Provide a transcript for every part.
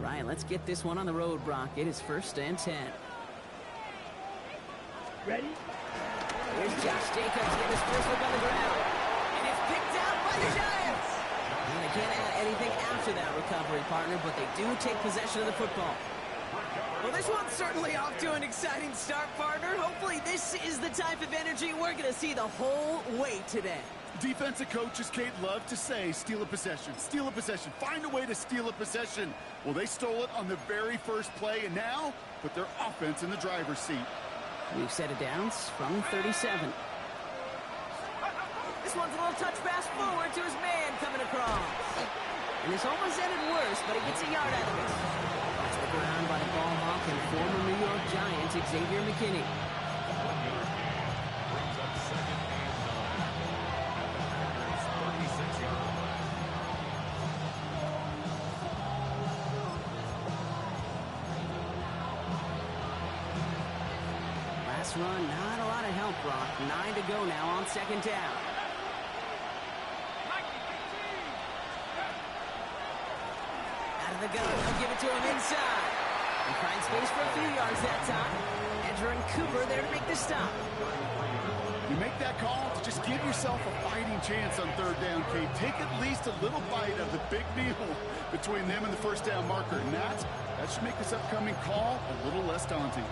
right, let's get this one on the road, Brock. It is 1st and 10. Ready? Here's Josh Jacobs getting his first look on the ground. And it's picked out by the Giants. And they can't add anything after that recovery, partner, but they do take possession of the football. Well, this one's certainly off to an exciting start, partner. Hopefully this is the type of energy we're going to see the whole way today. Defensive coaches, Kate, love to say, steal a possession, find a way to steal a possession. Well, they stole it on the very first play, and now put their offense in the driver's seat. We've set it downs from 37. This one's a little touch pass forward to his man coming across. And this almost ended worse, but he gets a yard out of it. That's the ground by the ball hawk and former New York Giant, Xavier McKinney. Last run, not a lot of help, Brock. 9 to go now on 2nd down. Out of the gun, they'll give it to him inside. He finds space for a few yards that time. Edger and Cooper there to make the stop. You make that call to just give yourself a fighting chance on 3rd down, Kate. Take at least a little bite of the big meal between them and the 1st down marker. And that should make this upcoming call a little less daunting.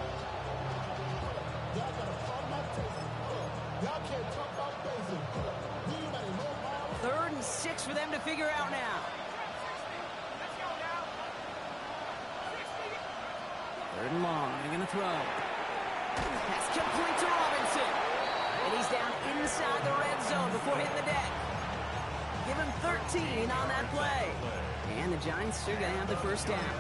Third and 6 for them to figure out now. Third and long. They're going to throw. Pass complete to Robinson. And he's down inside the red zone before hitting the deck. Give him 13 on that play. And the Giants are going to have the 1st down.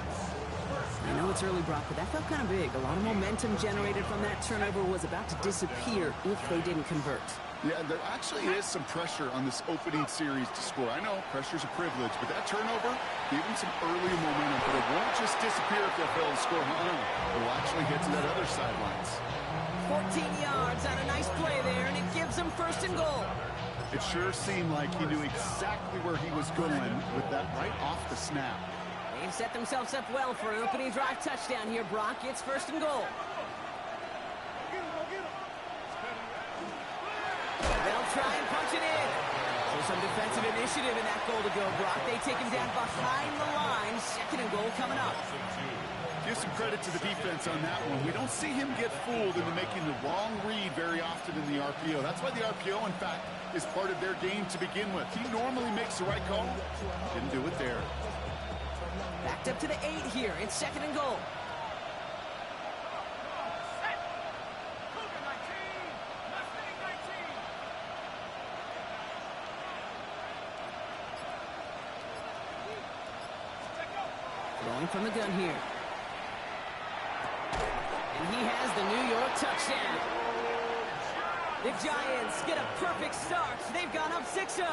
I know it's early, Brock, but that felt kind of big. A lot of momentum generated from that turnover was about to disappear if they didn't convert. Yeah, there actually is some pressure on this opening series to score. I know pressure's a privilege, but that turnover gave them some early momentum. But it won't just disappear if they fail to score. It will actually get to that other sidelines. 14 yards on a nice play there, and it gives them 1st and goal. It sure seemed like he knew exactly where he was going with that right off the snap. They've set themselves up well for an opening drive touchdown here, Brock. It's 1st and goal. They'll try and punch it in. So some defensive initiative in that goal to go, Brock. They take him down behind the line. 2nd and goal coming up. Give some credit to the defense on that one. We don't see him get fooled into making the wrong read very often in the RPO. That's why the RPO, in fact, is part of their game to begin with. He normally makes the right call. Didn't do it there. Backed up to the 8 here. It's 2nd and goal. Going from the gun here. And he has the New York touchdown. The Giants get a perfect start. They've gone up 6-0.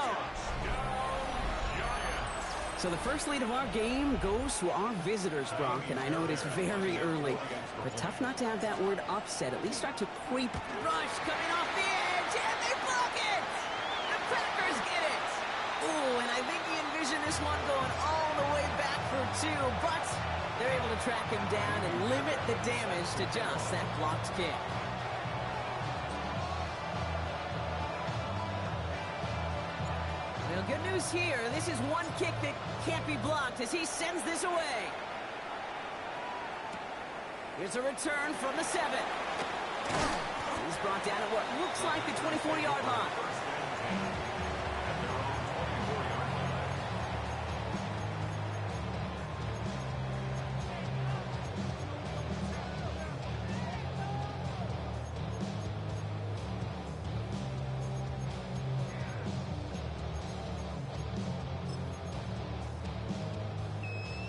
So the first lead of our game goes to our visitors, Brock, and I know it is very early, but tough not to have that word upset at least start to creep. Rush coming off the edge, and they block it! The Packers get it! Ooh, and I think he envisioned this one going all the way back for 2, but they're able to track him down and limit the damage to just that blocked kick. Well, good news here. This is one kick that can't be blocked as he sends this away. Here's a return from the 7. He's brought down at what looks like the 24-yard line.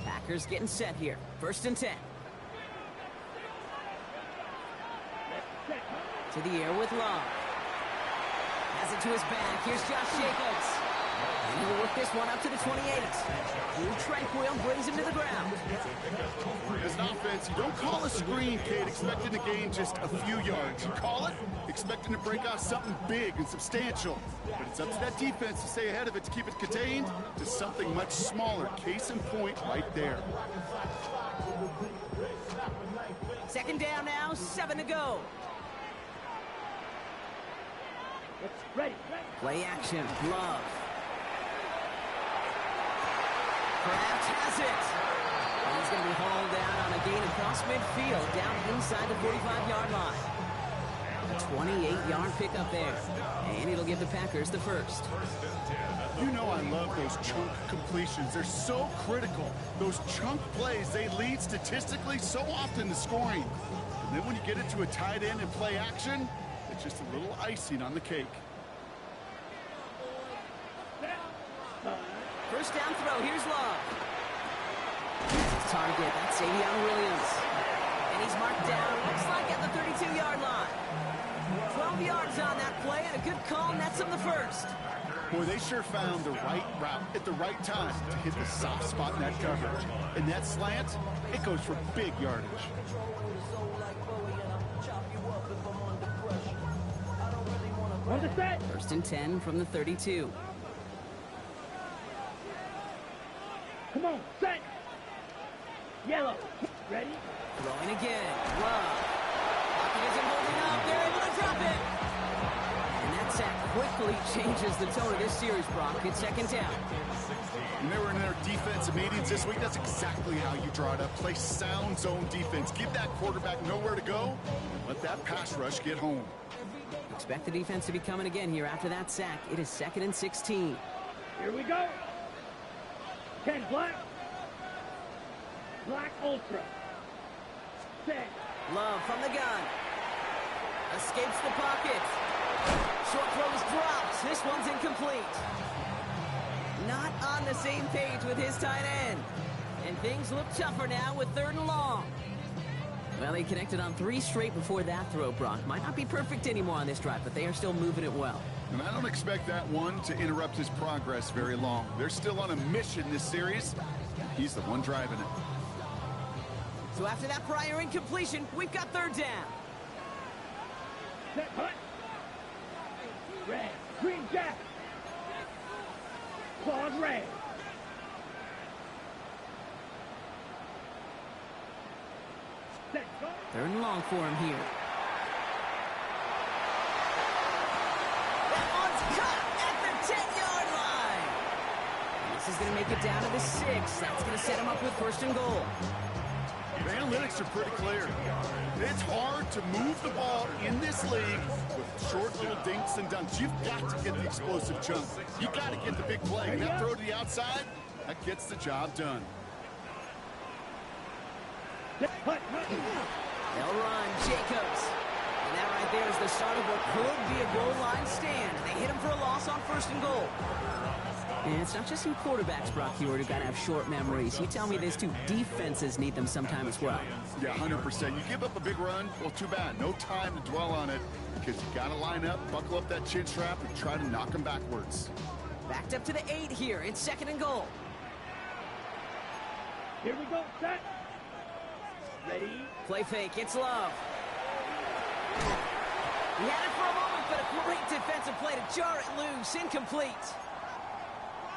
Packers getting set here. 1st and 10. To the air with Love. Has it to his back. Here's Josh Jacobs. And he'll work this one up to the 28. Blue Tranquil brings him to the ground. As an offense, you don't call a screen, Kate, expecting to gain just a few yards. You call it expecting to break out something big and substantial. But it's up to that defense to stay ahead of it, to keep it contained to something much smaller. Case in point right there. Second down now, 7 to go. Ready. Play action, Love. Kraft has it. And he's going to be hauled down on a gain across midfield, down inside the 45-yard line. A 28-yard pickup there. And it'll give the Packers the first. You know I love those chunk completions. They're so critical. Those chunk plays, they lead statistically so often to scoring. And then when you get into a tight end and play action, it's just a little icing on the cake. First down throw, here's Love. His target, that's Savion Williams. And he's marked down, looks like at the 32-yard line. 12 yards on that play, and a good call nets him the first. Boy, they sure found the right route at the right time to hit the soft spot in that coverage. And that slant, it goes for big yardage. First and 10 from the 32. Come on, set. Yellow. Ready? Throwing again. Love. Pocket isn't holding up. They're able to drop it. And that sack quickly changes the tone of this series, Brock. It's second down. When they were in their defensive meetings this week, that's exactly how you draw it up. Play sound zone defense. Give that quarterback nowhere to go. And let that pass rush get home. Expect the defense to be coming again here after that sack. It is 2nd and 16. Here we go. 10 black. Black Ultra. Set. Love from the gun. Escapes the pocket. Short throw is dropped. This one's incomplete. Not on the same page with his tight end. And things look tougher now with 3rd and long. Well, he connected on 3 straight before that throw, Brock. Might not be perfect anymore on this drive, but they are still moving it well. And I don't expect that one to interrupt his progress very long. They're still on a mission this series. He's the one driving it. So after that prior incompletion, we've got 3rd down. Set, hut. Red. Green jack. Claws red. Set, go. 3rd and long for him here. That one's cut at the 10-yard line. And this is going to make it down to the 6. That's going to set him up with 1st and goal. The analytics are pretty clear. It's hard to move the ball in this league with short little dinks and dunks. You've got to get the explosive jump. You've got to get the big play. And that throw to the outside, that gets the job done. Set, hut. They'll run Jacobs. And that right there is the start of what could be a goal line stand. They hit him for a loss on 1st and goal. And it's not just some quarterbacks, Brock Huard, who've got to have short memories. You tell me this too. Defenses need them sometime as well. Yeah, 100%. You give up a big run, well, too bad. No time to dwell on it because you got to line up, buckle up that chin strap, and try to knock them backwards. Backed up to the 8 here. It's 2nd and goal. Here we go, set. Ready? Play fake. It's Love. He had it for a moment, but a great defensive play to jar it loose. Incomplete.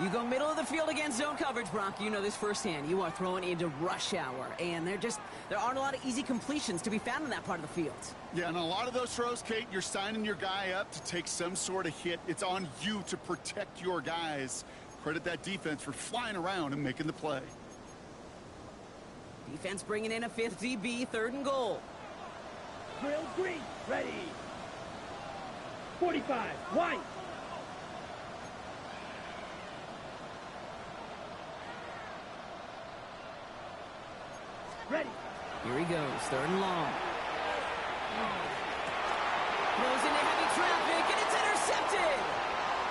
You go middle of the field against zone coverage, Brock. You know this firsthand. You are throwing into rush hour, and there aren't a lot of easy completions to be found in that part of the field. Yeah, and a lot of those throws, Kate, you're signing your guy up to take some sort of hit. It's on you to protect your guys. Credit that defense for flying around and making the play. Defense bringing in a 5th DB, 3rd and goal. Drill green. Ready. 45. White. Ready. Here he goes, 3rd and long. Throws into heavy traffic, and it's intercepted.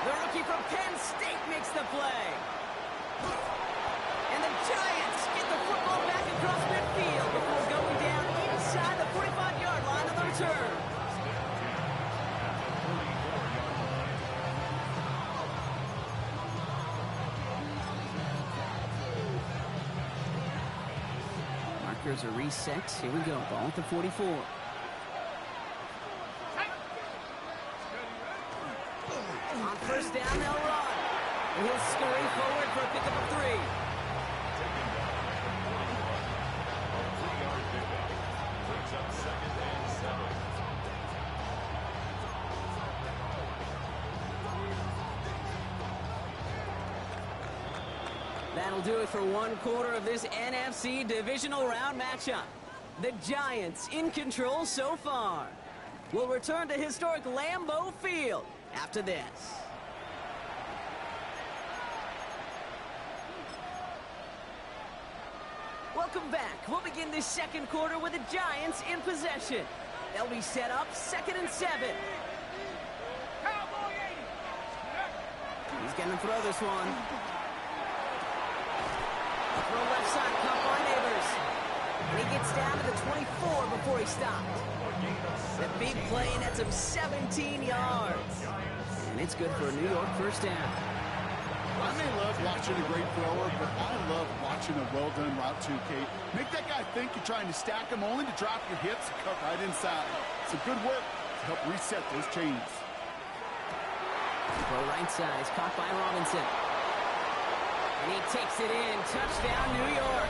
The rookie from Penn State makes the play. And the Giants get the football back across midfield before going down inside the 45-yard line of the return. markers are reset. Here we go. Ball at the 44. On first down, they'll run. And he'll scurry forward for a pickup of 3. That'll do it for one quarter of this NFC divisional round matchup. The Giants in control so far. We'll return to historic Lambeau Field after this. Welcome back. We'll begin this second quarter with the Giants in possession. They'll be set up 2nd and 7. He's going to throw this one. Throw left side, caught by Neighbors. And he gets down to the 24 before he stopped. The big play nets him 17 yards. And it's good for a New York first down. I may love watching a great thrower, but I love watching a well-done route too, Kate. Make that guy think you're trying to stack him only to drop your hips and cut right inside. Some good work to help reset those chains. Throw right side is caught by Robinson. And he takes it in. Touchdown, New York.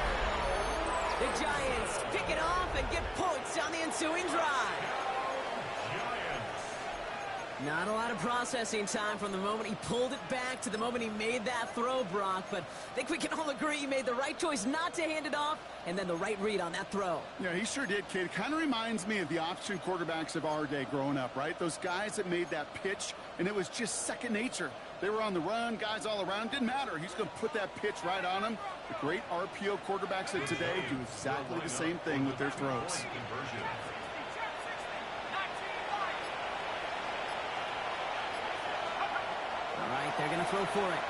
The Giants pick it off and get points on the ensuing drive. Not a lot of processing time from the moment he pulled it back to the moment he made that throw, Brock. But I think we can all agree he made the right choice not to hand it off, and then the right read on that throw. Yeah, he sure did, kid. It kind of reminds me of the option quarterbacks of our day growing up, right? Those guys that made that pitch, and it was just second nature. They were on the run, guys all around. Didn't matter. He's going to put that pitch right on him. The great RPO quarterbacks of today do exactly the same thing with their throws. All right, they're going to throw for it.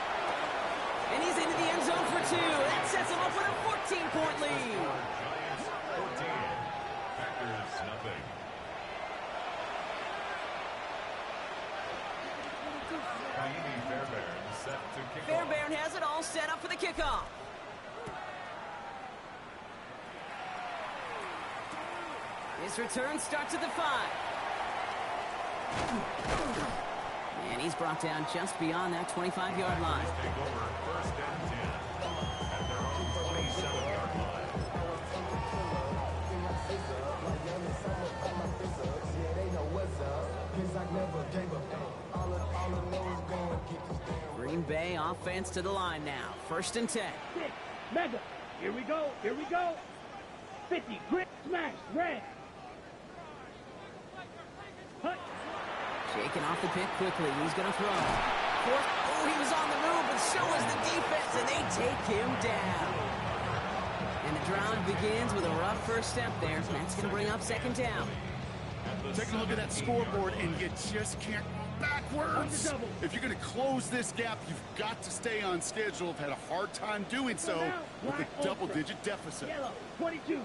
And he's into the end zone for 2. That sets him up with a 14-point lead. Packers nothing. Fairbairn set to kick off. Fairbairn has it all set up for the kickoff. His return starts at the 5. And he's brought down just beyond that 25-yard line. Take over 1st and 10 at their own 27-yard line. Green Bay offense to the line now. 1st and 10. Mega. Here we go. Here we go. 50. Grit. Smash. Red. Hut. Shaking off the pit quickly. He's going to throw. 4th. Oh, he was on the move, but so was the defense, and they take him down. And the drive begins with a rough first step there. That's going to bring up 2nd down. Taking a look at that scoreboard, and you just can't backwards. If you're going to close this gap, you've got to stay on schedule. I've had a hard time doing so with a double-digit deficit. Yellow. 22.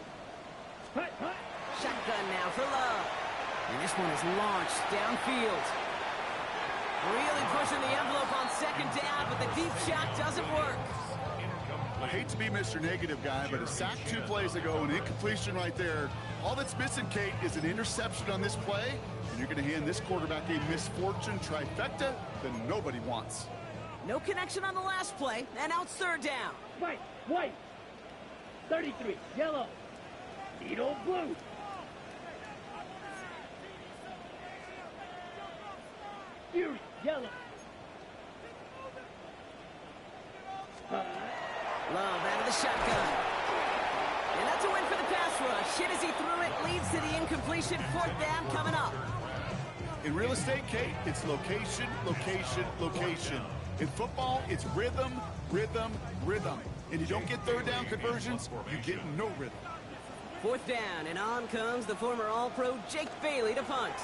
Hut. Hut. Shotgun now for Love. And this one is launched downfield. Really pushing the envelope on 2nd down, but the deep shot doesn't work. I hate to be Mr. Negative guy, but a sack 2 plays ago, an incompletion right there. All that's missing, Kate, is an interception on this play, and you're going to hand this quarterback a misfortune trifecta that nobody wants. No connection on the last play, and now it's 3rd down. White. 33. Yellow. Needle blue. Fury. Yellow. Love out of the shotgun. And that's a win for the pass rush. Hit as he threw it, leads to the incompletion. 4th down coming up. In real estate, Kate, it's location, location, location. In football, it's rhythm, rhythm, rhythm. And you don't get 3rd down conversions, you get no rhythm. 4th down, and on comes the former All-Pro Jake Bailey to punt.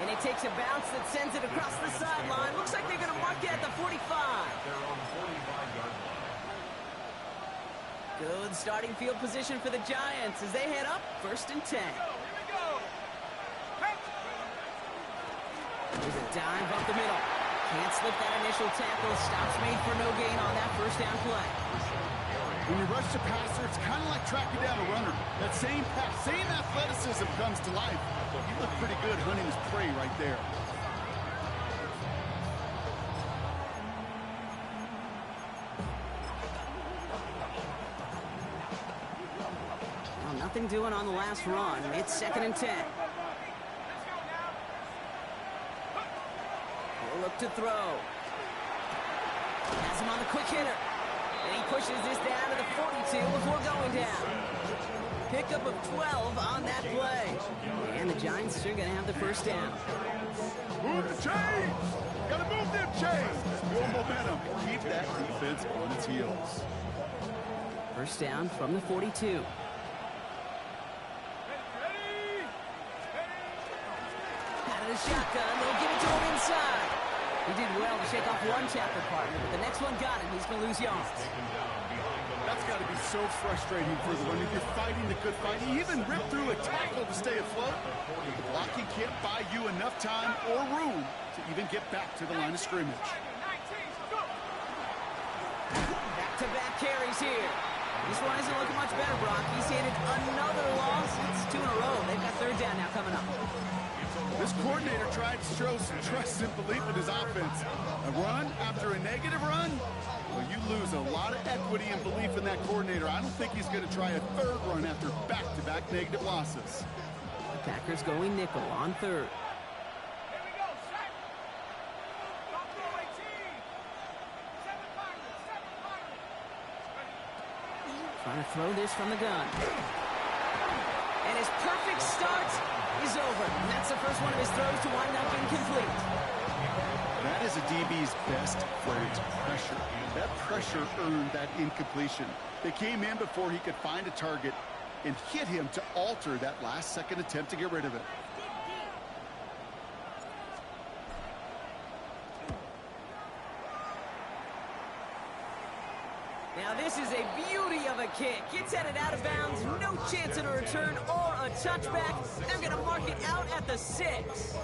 And it takes a bounce that sends it across the sideline. Looks like they're going to mark it at the 45. Their own 45-yard line. Good starting field position for the Giants as they head up 1st and 10. Here's a dive up the middle. Can't slip that initial tackle. Stops made for no gain on that first down play. When you rush the passer, it's kind of like tracking down a runner. That same pass, same athleticism comes to life. He looked pretty good hunting his prey right there. Well, nothing doing on the last run. It's 2nd and 10. He'll look to throw. Has him on the quick hitter. And he pushes this down to the 42 before going down. Pickup of 12 on that play. And the Giants are going to have the first down. Move the chains! Gotta move them chains! Build momentum and keep that defense on its heels. First down from the 42. Out of the shotgun, they'll give it to him inside. He did well to shake off one tackle partner, but the next one got him. He's going to lose yards. That's got to be so frustrating for the runner. You're fighting the good fight. He even ripped through a tackle to stay afloat. The blocking can't buy you enough time or room to even get back to the line of scrimmage. Back-to-back carries here. This one isn't looking much better, Brock. He's handed another loss. It's 2 in a row. They've got third down now coming up. This coordinator tried to show some trust and belief in his offense. A run after a negative run? Well, you lose a lot of equity and belief in that coordinator. I don't think he's going to try a third run after back-to-back negative losses. The Packers going nickel on third. Trying to throw this from the gun. And his perfect start is over. And that's the first one of his throws to wind up incomplete. That is a DB's best friend, pressure. That pressure earned that incompletion. They came in before he could find a target and hit him to alter that last-second attempt to get rid of it. Now this is a beauty of a kick. It's headed out of bounds. No chance at a return or a touchback. They're going to mark it out at the 6.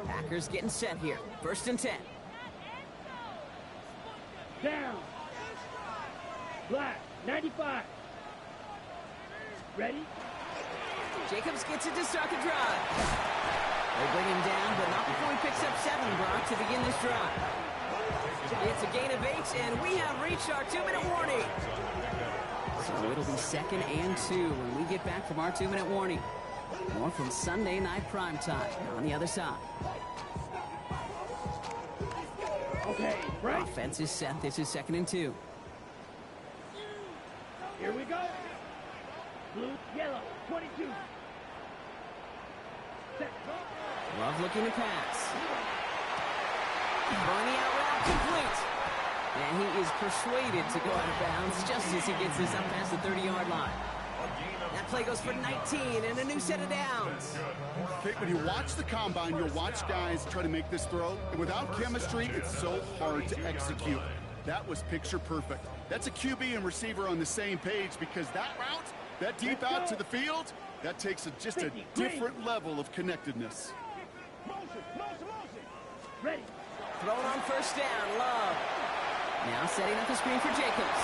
Packers getting set here. 1st and 10. Down. Black, 95. Ready? Jacobs gets it to start the drive. They bring him down, but not before he picks up 7, Brock, to begin this drive. It's a gain of 8, and we have reached our 2-minute warning. So it'll be 2nd and 2 when we get back from our 2-minute warning. More from Sunday Night Primetime on the other side. Okay, right. Offense is set. This is 2nd and 2. Here we go. Blue, yellow, 22. Set. Love looking to pass. Throwing the out route complete. And he is persuaded to go out of bounds just as he gets this up past the 30-yard line. That play goes for 19 and a new set of downs. Okay, when you watch the combine, you'll watch guys try to make this throw. And without chemistry, it's so hard to execute. That was picture perfect. That's a QB and receiver on the same page because that route, that deep out to the field, that takes just a different level of connectedness. Motion. Ready. Thrown on 1st down, Love. Now setting up the screen for Jacobs.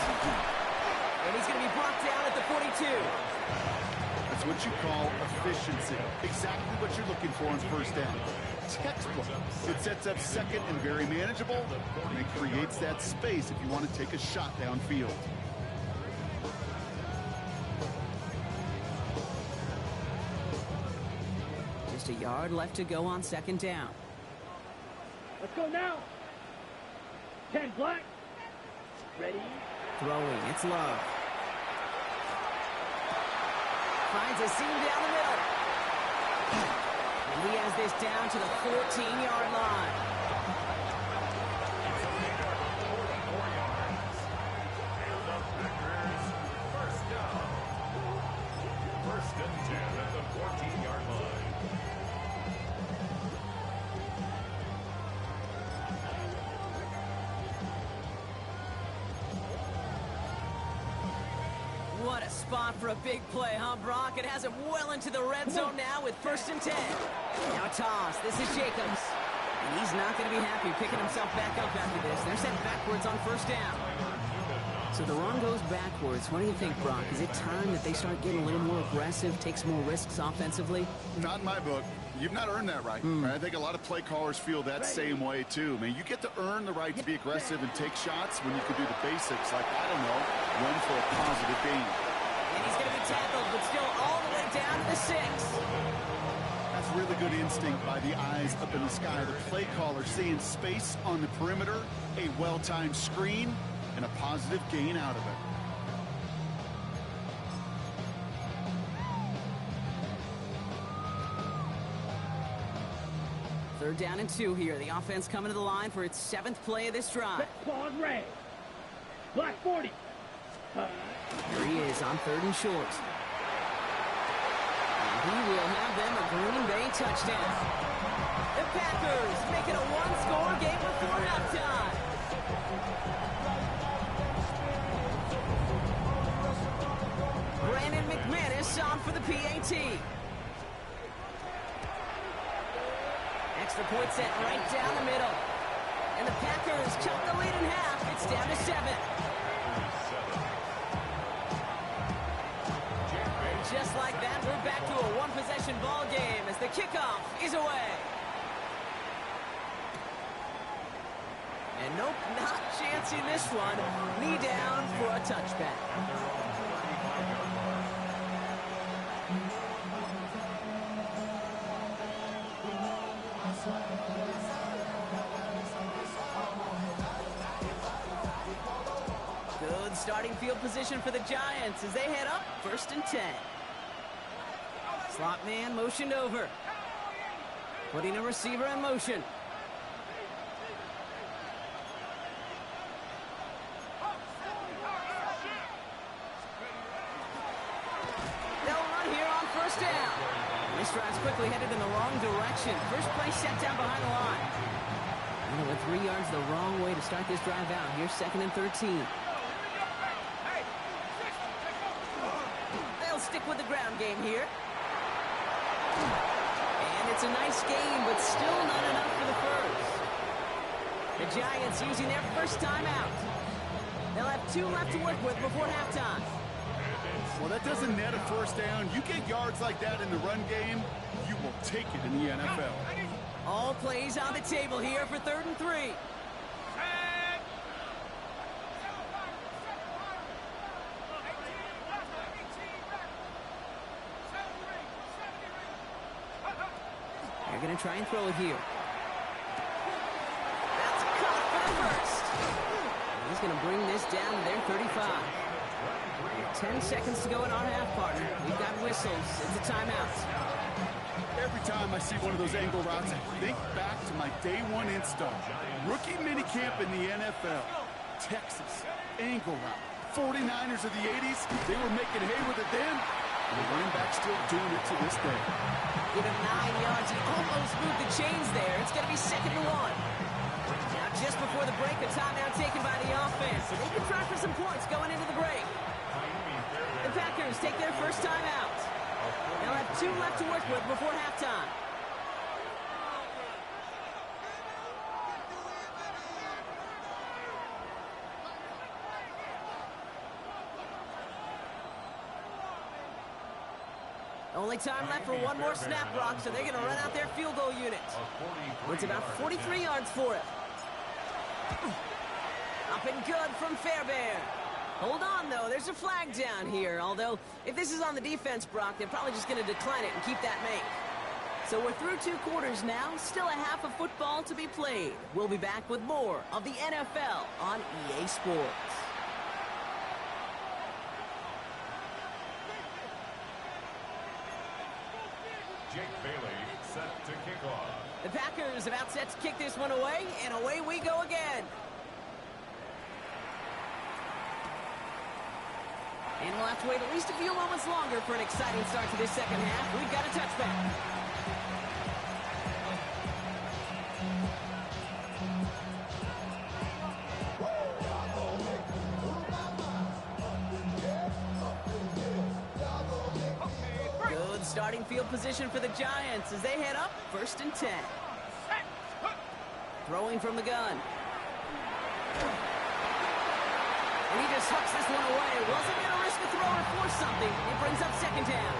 And he's going to be brought down at the 42. That's what you call efficiency. Exactly what you're looking for on 1st down. Textbook. It sets up 2nd and very manageable, and it creates that space if you want to take a shot downfield. Just a yard left to go on 2nd down. Let's go now. 10 black. Ready. Throwing, it's Love. Finds a seam down the middle. And he has this down to the 14-yard line. First and 10 at the 14-yard line. What a spot for a big play, huh, Brock? It has him well into the red zone now with 1st and 10. Now a toss. This is Jacobs. And he's not going to be happy picking himself back up after this. They're sent backwards on 1st down. So the run goes backwards. What do you think, Brock? Is it time that they start getting a little more aggressive, take some more risks offensively? Not in my book. You've not earned that right. I think a lot of play callers feel that same way, too. I mean, you get to earn the right to be aggressive and take shots when you can do the basics, like, I don't know, run for a positive gain. And he's going to be tackled, but still all the way down to the 6. That's really good instinct by the eyes up in the sky. The play caller seeing space on the perimeter, a well-timed screen, and a positive gain out of it. Third down and 2 here. The offense coming to the line for its 7th play of this drive. Pause, red. Black 40. Here he is on 3rd and short. And he will have them a Green Bay touchdown. The Packers make it a one-score game before halftime. Brandon McManus on for the PAT. Extra point set right down the middle. And the Packers cut the lead in half. It's down to 7. And just like that, we're back to a one-possession ball game as the kickoff is away. And nope, not chancing this one. Knee down for a touchback. Good starting field position for the Giants as they head up 1st and 10. Slot man motioned over. Putting a receiver in motion. They'll run here on 1st down. This drive's quickly headed in the wrong direction. First play set down behind the line. And with 3 yards the wrong way to start this drive out. Here's 2nd and 13. They'll stick with the ground game here. And it's a nice game, but still not enough for the first. The Giants using their first timeout. They'll have 2 left to work with before halftime. Well, that doesn't net a 1st down. You get yards like that in the run game, you will take it in the NFL. All plays on the table here for 3rd and 3. They're going to try and throw it here. That's caught for the first. He's going to bring this down to their 35. 10 seconds to go in our half, partner. We've got whistles. It's a timeout. Every time I see one of those angle routes, I think back to my day 1 install. Rookie minicamp in the NFL. Texas, angle route. 49ers of the 80s, they were making hay with it then. And the running back still doing it to this day. Give him 9 yards. He almost moved the chains there. It's going to be 2nd and 1. Now, just before the break, a timeout taken by the offense. So they can try for some points going into the break. The Packers take their first timeout. They'll have 2 left to work with before halftime. Only time left for one more snap, Brock, so they're going to run out their field goal unit. It's about 43 yards for it. Up and good from Fairbairn. Hold on, though. There's a flag down here. Although, if this is on the defense, Brock, they're probably just going to decline it and keep that make. So we're through 2 quarters now. Still a half of football to be played. We'll be back with more of the NFL on EA Sports. Jake Bailey set to kick off. The Packers about set to kick this one away, and away we go again. And we'll have to wait at least a few moments longer for an exciting start to this second half. We've got a touchback. starting field position for the Giants as they head up 1st and 10. Throwing from the gun. And he just hooks this one away. Wasn't going to risk a throw or force something. It brings up 2nd down.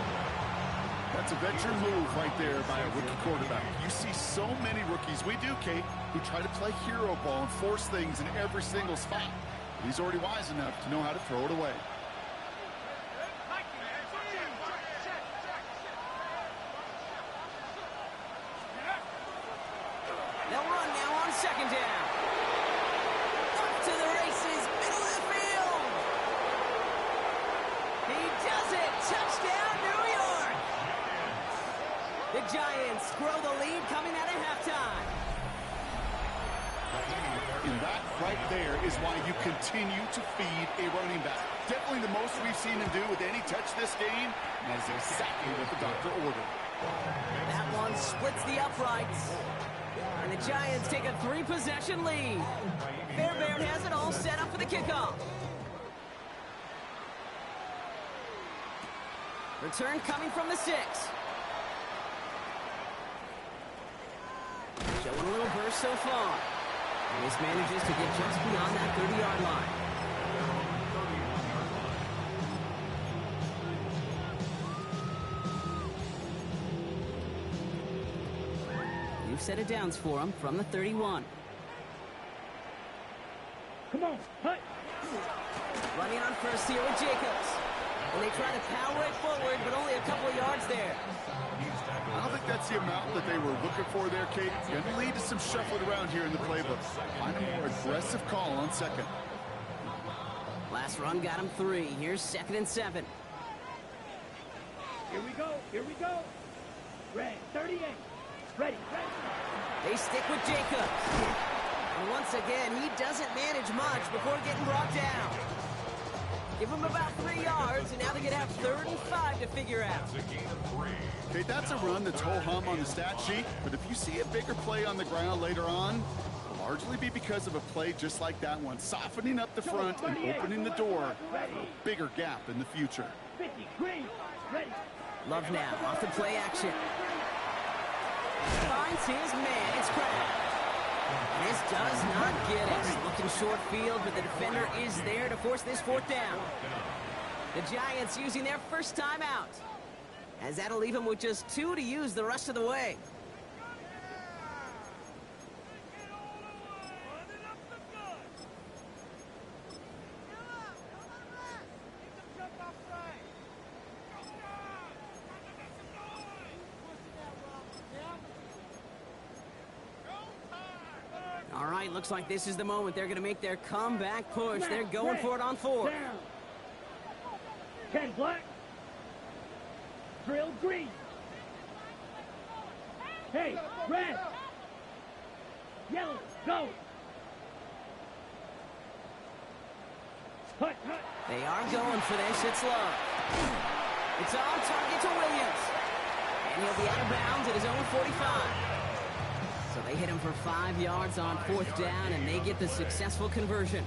That's a veteran move right there by a rookie quarterback. You see so many rookies, we do, Kate, who try to play hero ball and force things in every single spot. He's already wise enough to know how to throw it away. They'll run now on 2nd down. Up to the races, middle of the field. He does it. Touchdown, New York. The Giants grow the lead coming out of halftime. And that right there is why you continue to feed a running back. Definitely the most we've seen him do with any touch this game. And that is exactly what the doctor ordered. That one splits the uprights. And the Giants take a 3-possession lead. Fairbairn has it all set up for the kickoff. Return coming from the 6. Showing a little burst so far. And this manages to get just beyond that 30-yard line. New set of downs for him from the 31. Come on, hut. Running on first here with Jacobs. And they try to power it forward, but only a couple of yards there. I don't think that's the amount that they were looking for there, Kate. Going to lead to some shuffling around here in the playbook. Find a more aggressive call on 2nd. Last run got him 3. Here's 2nd and 7. Here we go, here we go. Red, 38. Ready, ready. They stick with Jacobs. And once again, he doesn't manage much before getting brought down. Give him about 3 yards, and now they're going to have 3rd and 5 to figure out. Okay, that's a run that's ho-hum on the stat sheet, but if you see a bigger play on the ground later on, it'll largely be because of a play just like that one, softening up the front and opening the door for a bigger gap in the future. 50, green, ready. Love now, off the play action. Finds his man, it's Crab. This does not get it. Looking short field, but the defender is there to force this 4th down. The Giants using their first timeout, as that'll leave them with just 2 to use the rest of the way. All right, looks like this is the moment. They're going to make their comeback push. They're going for it on 4th. Down. 10 black. Drill green. Hey, red. Yellow, go. Hut, hut. They are going for this. It's Love. It's on target to Williams. And he'll be out of bounds at his own 45. So they hit him for 5 yards on 4th down, and they get the successful conversion.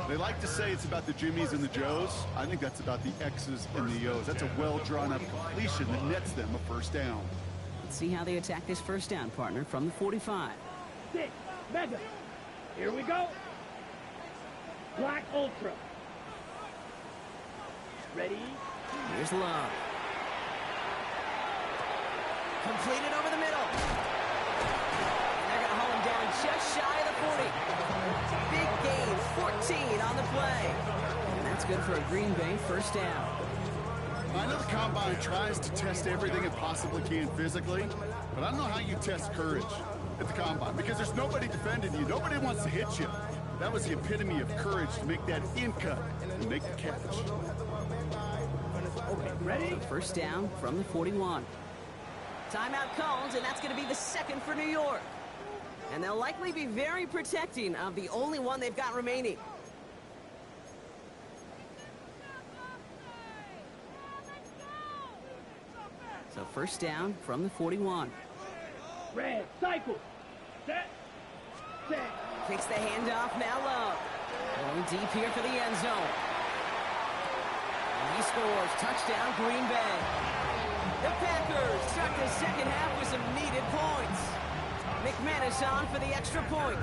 They like to say it's about the Jimmies and the Joes. I think that's about the X's and the O's. That's a well-drawn-up completion that nets them a 1st down. Let's see how they attack this 1st down, partner, from the 45. 6, mega. Here we go. Black Ultra. Ready? Here's Love. Completed over the middle. And they're going to haul him down just shy of the 40. Big gain, 14 on the play. And that's good for a Green Bay 1st down. I know the Combine tries to test everything it possibly can physically, but I don't know how you test courage at the Combine, because there's nobody defending you. Nobody wants to hit you. That was the epitome of courage, to make that in cut and make the catch. Okay, ready? 1st down from the 41. Timeout called, and that's going to be the 2nd for New York. And they'll likely be very protecting of the only one they've got remaining. So 1st down from the 41. Red, cycle. Set. Set. Kicks the handoff, now Love. Going deep here for the end zone. And he scores. Touchdown, Green Bay. The Packers start the second half with some needed points. McManus on for the extra point.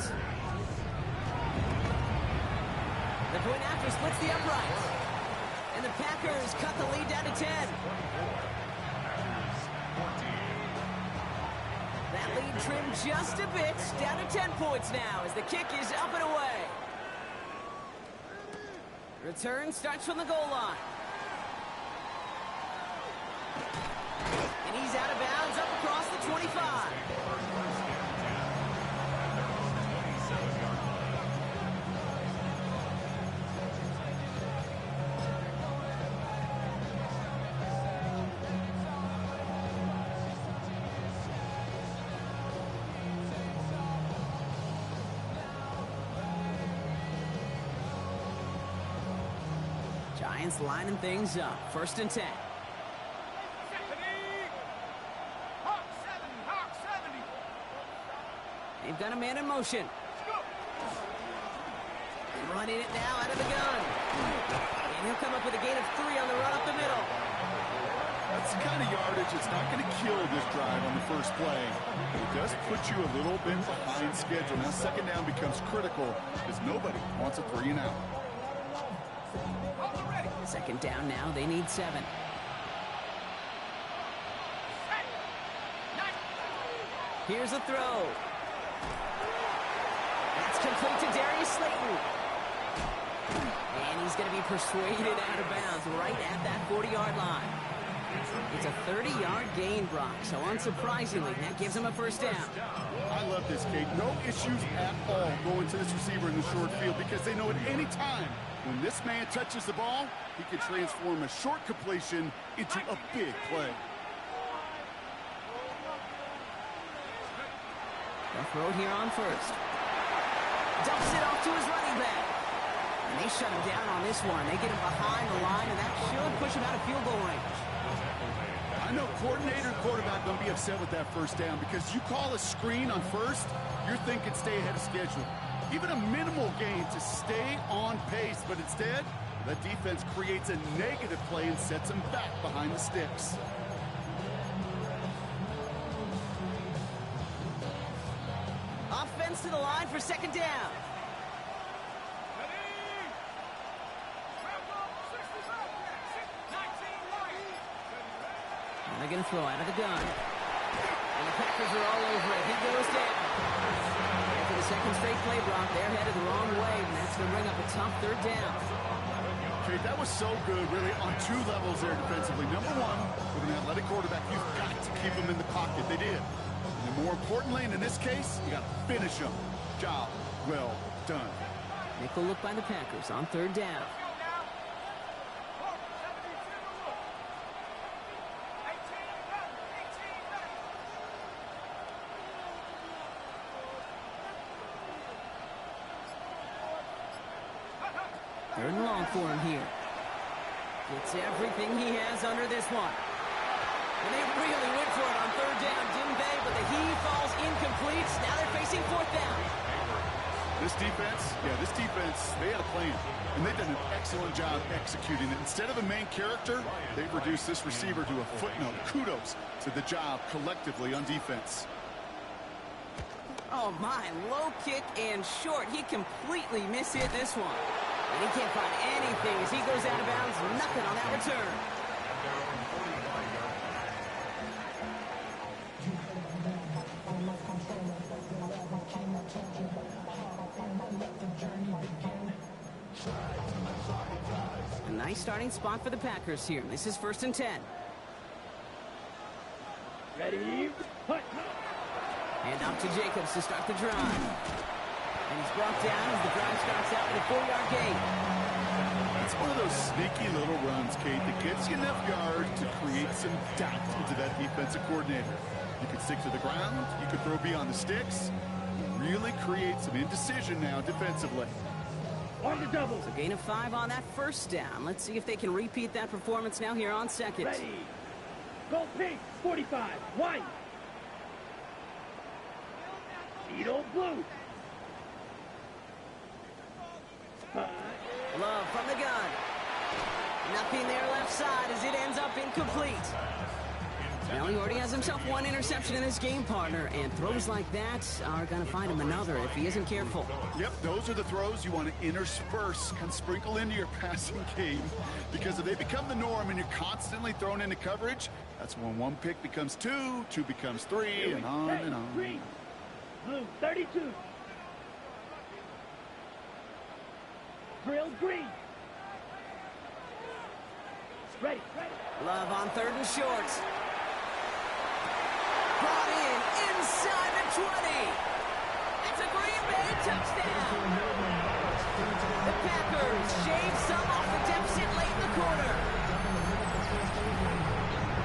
The point after splits the uprights. And the Packers cut the lead down to 10. That lead trimmed just a bit, down to 10 points now as the kick is up and away. Return starts from the goal line. And he's out of bounds up across the 25. Giants lining things up. 1st and 10. They've got a man in motion. Running it now out of the gun. And he'll come up with a gain of 3 on the run up the middle. That's the kind of yardage it's not going to kill this drive on the first play. It does put you a little bit behind schedule. Now 2nd down becomes critical because nobody wants a 3 and out. 2nd down now. They need 7. Here's a throw. That's complete to Darius Slayton. And he's going to be persuaded out of bounds right at that 40-yard line. It's a 30-yard gain, Brock, so unsurprisingly, that gives him a 1st down. I love this, Kate. No issues at all going to this receiver in the short field because they know at any time when this man touches the ball, he can transform a short completion into a big play. Rough road here on 1st. Dumps it off to his running back. And they shut him down on this one. They get him behind the line, and that should push him out of field goal range. I know coordinator and quarterback going to be upset with that 1st down because you call a screen on 1st, you're thinking stay ahead of schedule. Even a minimal gain to stay on pace, but instead, that defense creates a negative play and sets them back behind the sticks. Offense to the line for 2nd down. And they're going to throw out of the gun. And the Packers are all over it. He goes down. And for the 2nd straight play, Brock, they're headed the wrong way, and that's going to bring up a tough 3rd down. Okay, that was so good, really, on 2 levels there defensively. Number 1, with an athletic quarterback, you've got to keep him in the pocket. They did. And more importantly, and in this case, you got to finish him. Job well done. Nickel look by the Packers on 3rd down. Third and long for him here. Gets everything he has under this one. And they really went for it on 3rd down, didn't they? But the heave falls incomplete. Now they're facing 4th down. This defense, they had a plan. And they've done an excellent job executing it. Instead of a main character, they've reduced this receiver to a footnote. Kudos to the job collectively on defense. Oh, my. Low kick and short. He completely mishit this one. And he can't find anything as he goes out of bounds. Nothing on that return. A nice starting spot for the Packers here. This is 1st and 10. Ready? Put. And off to Jacobs to start the drive. And he's brought down as the drive starts out with a 4-yard gain. It's one of those sneaky little runs, Kate, that gets you enough yard to create some doubt into that defensive coordinator. You can stick to the ground. You can throw beyond the sticks. Really create some indecision now defensively. On the double. So gain of 5 on that 1st down. Let's see if they can repeat that performance now here on 2nd. Ready. Go pink. 45. White. Beetle blue. 5. Love from the gun. Nothing there left side as it ends up incomplete. Well, he already has himself one interception in his game, partner, and throws like that are going to find him another if he isn't careful. Yep, those are the throws you want to intersperse, kind of sprinkle into your passing game, because if they become the norm and you're constantly thrown into coverage, that's when one pick becomes two, two becomes three, and on and on. Green. Blue, 32. Drill green. Ready. Love on 3rd and short. Brought in inside the 20. It's a Green Bay touchdown. The Packers shave some off the deficit late in the quarter.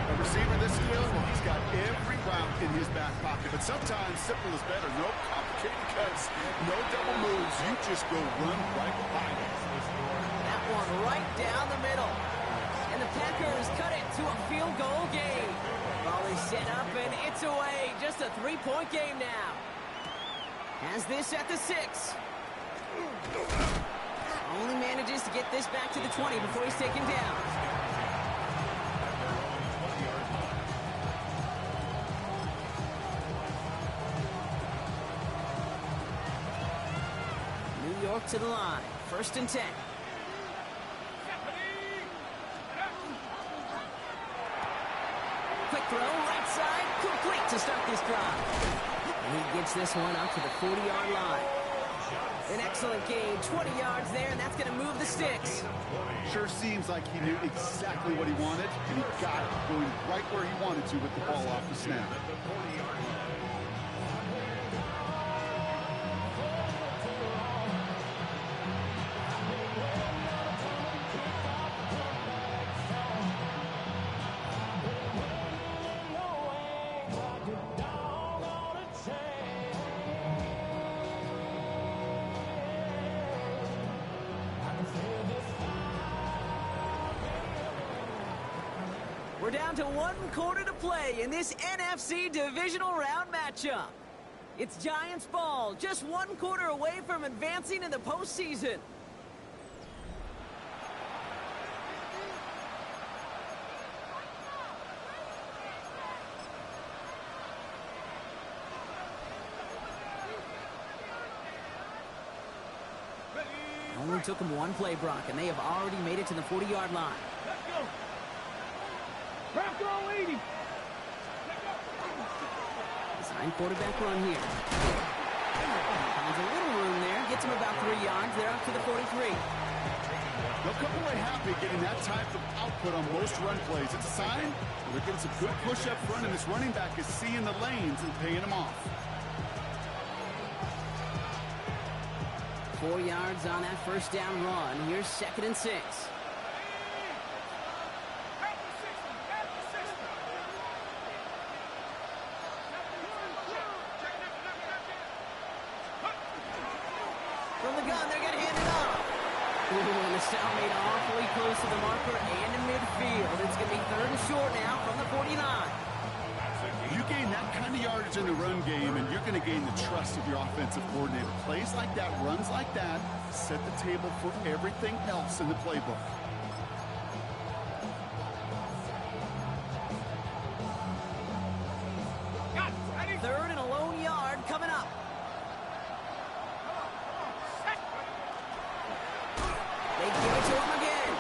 A receiver this skilled, well, he's got every route in his back pocket, but sometimes simple is better. No complicated cuts, no double moves. You just go run right behind it. That one right down the middle. And the Packers cut it to a field goal game. Ball is set up and it's away. Just a 3-point game now. Has this at the 6. Only manages to get this back to the 20 before he's taken down. New York to the line. 1st and 10. Quick throw, right side, complete to start this drive. And he gets this one out to the 40-yard line. An excellent gain, 20 yards there, and that's going to move the sticks. Sure seems like he knew exactly what he wanted, and he got it, going right where he wanted to with the ball off the snap. We're down to 1 quarter to play in this NFC divisional round matchup. It's Giants ball, just 1 quarter away from advancing in the postseason. Only took him 1 play, Brock, and they have already made it to the 40-yard line. Let's go. Crap throw 80. Design quarterback run here. Finds a little room there. Gets him about 3 yards. They're up to the 43. They'll come away happy getting that type of output on most run plays. It's a sign they're getting some good push up front, and this running back is seeing the lanes and paying them off. 4 yards on that 1st down run. Here's 2nd and 6. From the gun, they're going to hand it off. Ooh, and the stop made awfully close to the marker and in midfield. It's going to be 3rd and short now from the 49. You gain that kind of yardage in the run game, and you're going to gain the trust of your offensive coordinator. Plays like that, runs like that, set the table for everything else in the playbook. Third and a lone yard coming up. They give it to him again.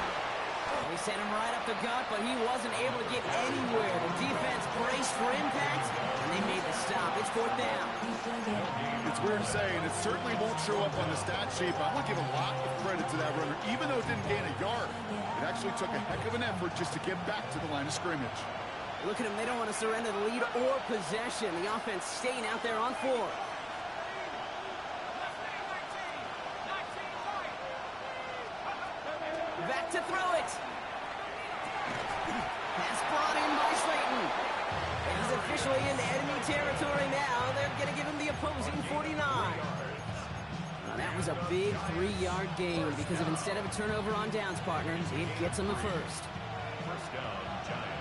They sent him right up the gut, but he wasn't able to get anywhere. The defense braced for impact, and they made the stop. It's 4th down. It's weird to say, and it certainly won't show up on the stat sheet, but I want to give a lot of credit to that runner. Even though it didn't gain a yard, it actually took a heck of an effort just to get back to the line of scrimmage. Look at them. They don't want to surrender the lead or possession. The offense staying out there on 4. Back to throw it. Pass brought in by Slayton. He's officially into enemy territory now. They're going to give him the opposing 49. Now, that was a big 3-yard gain because of instead of a turnover on downs, partners, it gets them the 1st. 1st down, Giants.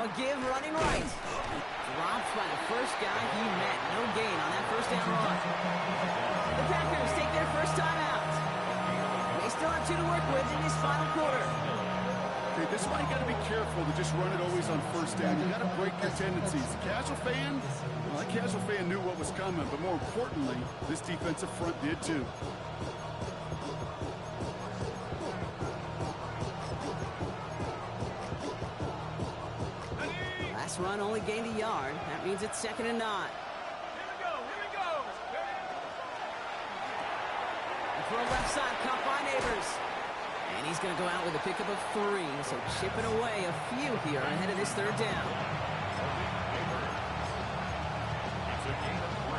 a give running right. Dropped by the first guy he met. No gain on that first down run. The Packers take their first time out. They still have 2 to work with in this final quarter. Okay, this is why you got to be careful to just run it always on first down. You got to break your tendencies. The casual fan, well, that casual fan knew what was coming, but more importantly, this defensive front did too. Last run only gained a yard. That means it's 2nd and 9. Here we go. And for a left side, caught by Neighbors. And he's going to go out with a pickup of 3. So chipping away a few here ahead of this 3rd down. It's a gain of 3.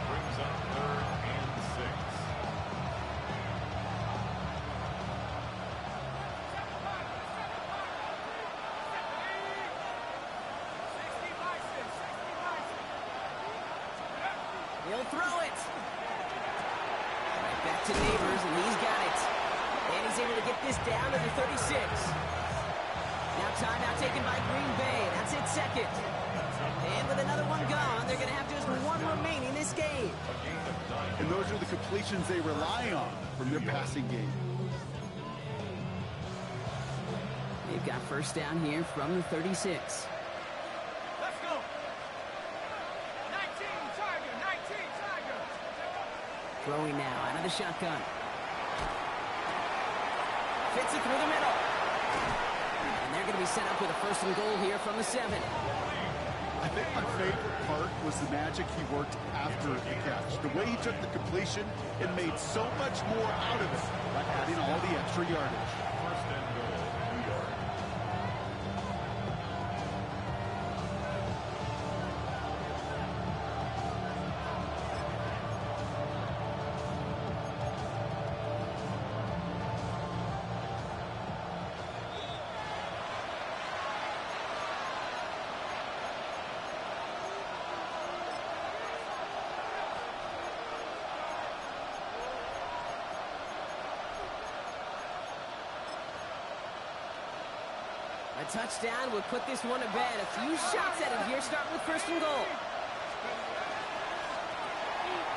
Brings up 3rd and 6. He'll throw it. Right back to Neighbors, and he's got it. And he's able to get this down to the 36. Now timeout taken by Green Bay. That's it, 2nd. And with another one gone, they're going to have just 1 remaining this game. And those are the completions they rely on from their passing game. They've got first down here from the 36. Let's go. 19 Tiger. Throwing now out of the shotgun. Fits it through the middle. And they're going to be set up with a 1st and goal here from the 7. I think my favorite part was the magic he worked after the catch. The way he took the completion and made so much more out of it by adding all the extra yardage. 1st and goal, New York. A touchdown would put this one to bed. A few shots at it here, starting with 1st and goal.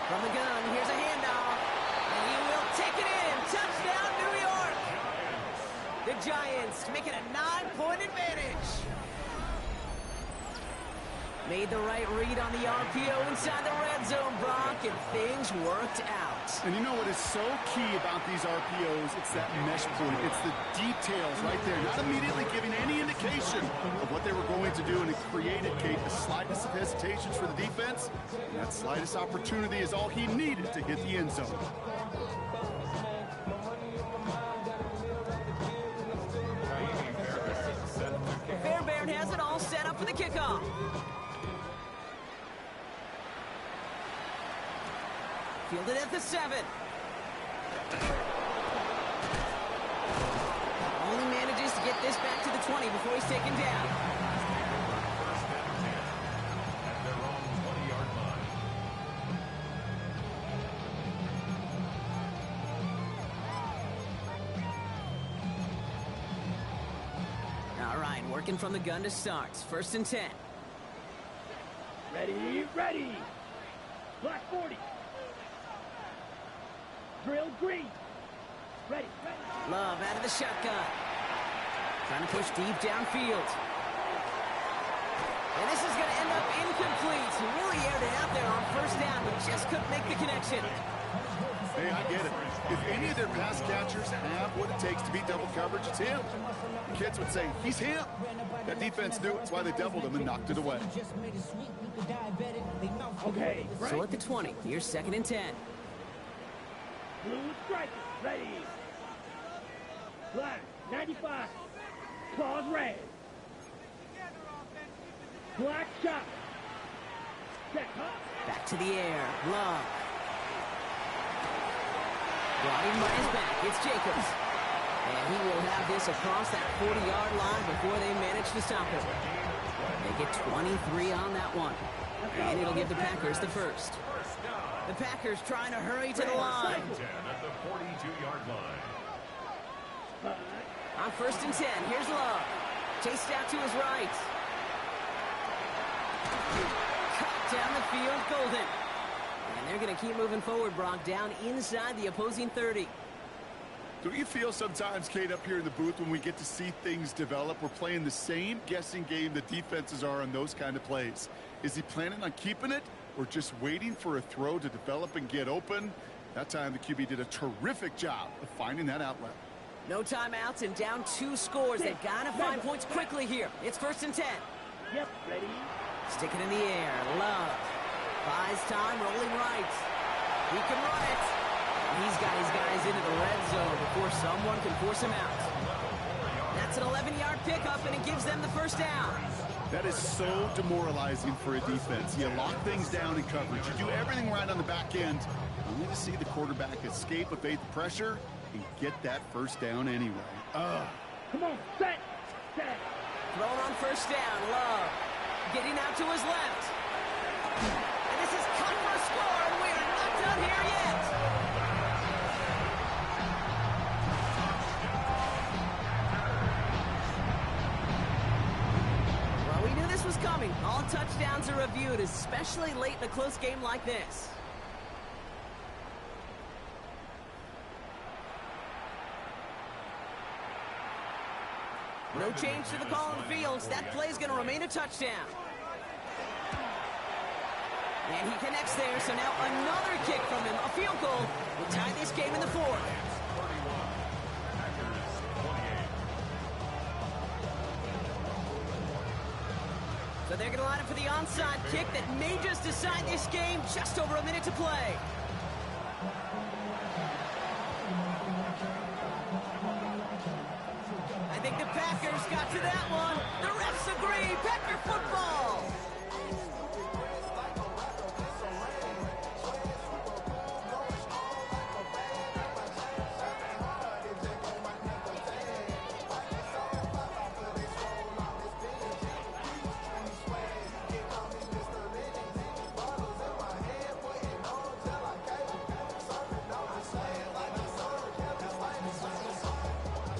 From the gun, here's a handoff. And he will take it in. Touchdown, New York. The Giants make it a 9-point advantage. Made the right read on the RPO inside the red zone, Brock, and things worked out. And you know what is so key about these RPOs? It's that mesh point. It's the details right there. Not immediately giving any indication of what they were going to do, and it created, Kate, the slightest of hesitations for the defense. And that slightest opportunity is all he needed to hit the end zone. Fairbairn has it all set up for the kickoff. Fielded at the 7. Only manages to get this back to the 20 before he's taken down. 1st and 10 at their own 20-yard line. All right, working from the gun to start. 1st and 10. Ready. Black 40. Drill green. Ready. Love out of the shotgun. Trying to push deep downfield. And this is going to end up incomplete. He really aired it out there on 1st down, but just couldn't make the connection. Hey, I get it. If any of their pass catchers have what it takes to beat double coverage, it's him. The kids would say, he's him. That defense knew it's why they doubled him and knocked it away. Okay. So at the 20, here's 2nd and 10. Blue striker. Ready. Black 95. Claws red. Black shot. Check. Back to the air. Love. Brought in by his back. It's Jacobs. And he will have this across that 40-yard line before they manage to stop him. They get 23 on that one. And it'll give the Packers the first. The Packers trying to hurry to the line. 10 at the 42-yard line. On 1st and 10, here's Love. Chased out to his right. Cut down the field, Golden. And they're going to keep moving forward, Brock, down inside the opposing 30. Don't you feel sometimes, Kate, up here in the booth when we get to see things develop, we're playing the same guessing game the defenses are on those kind of plays? Is he planning on keeping it or just waiting for a throw to develop and get open? That time the QB did a terrific job of finding that outlet. No timeouts and down 2 scores. They've got to find points quickly here. It's 1st and 10. Yep, ready. Stick it in the air. Love. Buys time, rolling right. He can run it. He's got his guys into the red zone before someone can force him out. That's an 11-yard pickup, and it gives them the 1st down. That is so demoralizing for a defense. You lock things down in coverage. You do everything right on the back end, only to see the quarterback escape, evade the pressure, and get that 1st down anyway. Come on, set. Thrown on 1st down. Love. Getting out to his left. And this is cut for a score, and we are not done here yet. Well, we knew this was coming. All touchdowns are reviewed, especially late in a close game like this. No change to the call on the fields. That play's going to remain a touchdown. And he connects there, so now another kick from him. A field goal will tie this game in the 4th. So they're going to line up for the onside kick that may just decide this game. Just over a minute to play. I think the Packers got to that one. The refs agree. Packer football.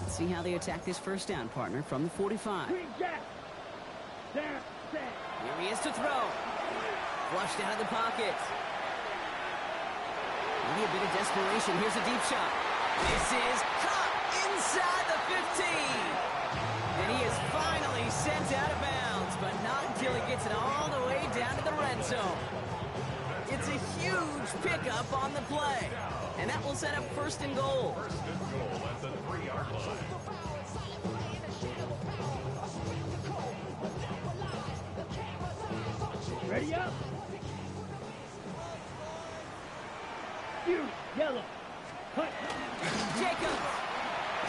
See how they attack this 1st down, partner, from the 45. Green jack. Down, set. Here he is to throw. Flushed out of the pocket. Maybe a bit of desperation. Here's a deep shot. This is caught inside the 15. And he is finally sent out of bounds, but not until he gets it all the way down to the red zone. It's a huge pickup on the play. And that will set up 1st and goal. 1st and goal at the 3-yard line. Ready up. You, yellow. Cut. Jacobs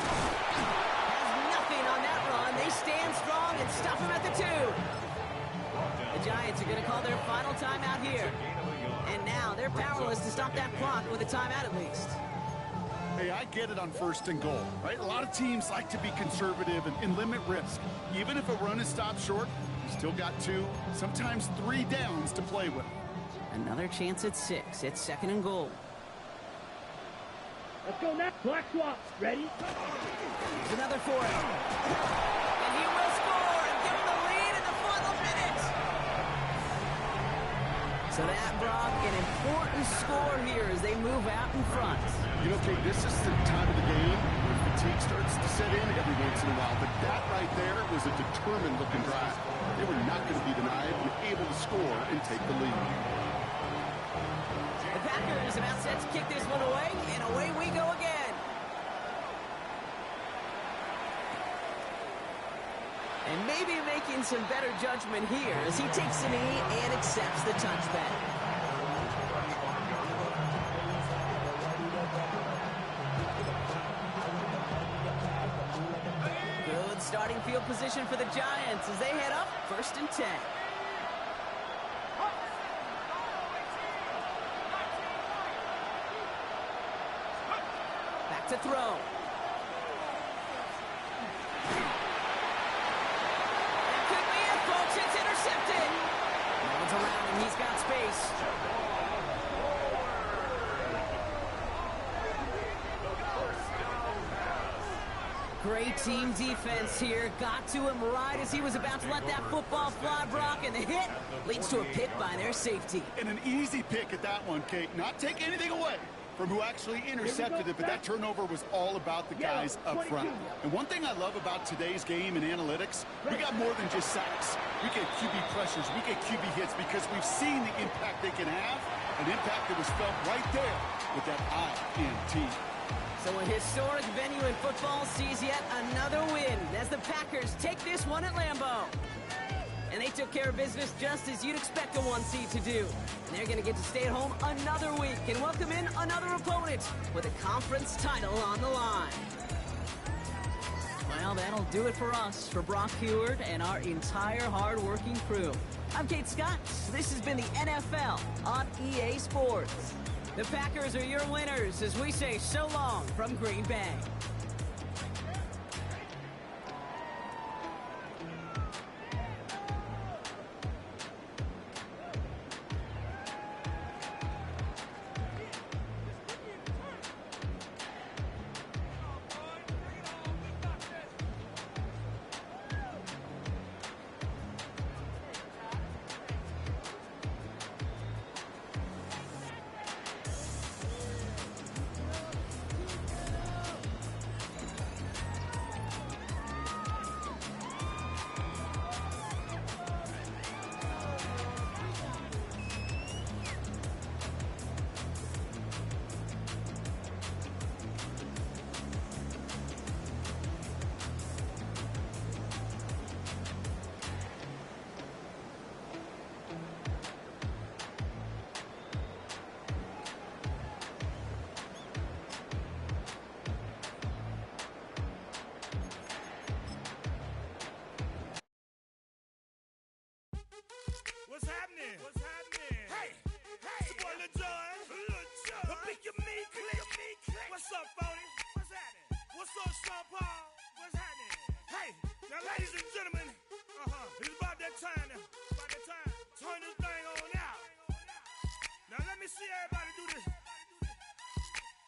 has nothing on that run. They stand strong and stop him at the 2. The Giants are going to call their final timeout here. And now they're powerless to stop that clock with a timeout at least. Hey, I get it on 1st and goal, right? A lot of teams like to be conservative and limit risk. Even if a run is stopped short, you still got 2, sometimes 3 downs to play with. Another chance at 6. It's 2nd and goal. Let's go now. Black swap. Ready? Here's another for him. And he will score and give him the lead in the final minute. So that, Brock, an important score here as they move out in front. You know, Kate, this is the time of the game where fatigue starts to set in every once in a while. But that right there was a determined-looking drive. They were not going to be denied and able to score and take the lead. The Packers about set to kick this one away, and away we go again. And maybe making some better judgment here as he takes the knee and accepts the touchback. Good starting field position for the Giants as they head up 1st and 10. Back to throw. It's intercepted. No one's around him. He's got space. Great team defense here. Got to him right as he was about to let that football fly, Brock, and the hit leads to a pick by their safety. And an easy pick at that one, Kate. Not take anything away from who actually intercepted it, but that turnover was all about the guys up front. And one thing I love about today's game in analytics, we got more than just sacks. We get QB pressures, we get QB hits because we've seen the impact they can have, an impact that was felt right there with that INT. So a historic venue in football sees yet another win as the Packers take this one at Lambeau. And they took care of business just as you'd expect a 1 seed to do. And they're going to get to stay at home another week and welcome in another opponent with a conference title on the line. Well, that'll do it for us, for Brock Huard and our entire hard-working crew. I'm Kate Scott. This has been the NFL on EA Sports. The Packers are your winners as we say so long from Green Bay. What's happening? What's happening? Hey, hey, it's your boy Lil Jon. The pick your me click. What's up, Phony? What's happening? What's up, Sean Paul? What's happening? Hey, now, ladies and gentlemen, it's about that time now. About that time. Turn this thing on out. Now let me see everybody do this.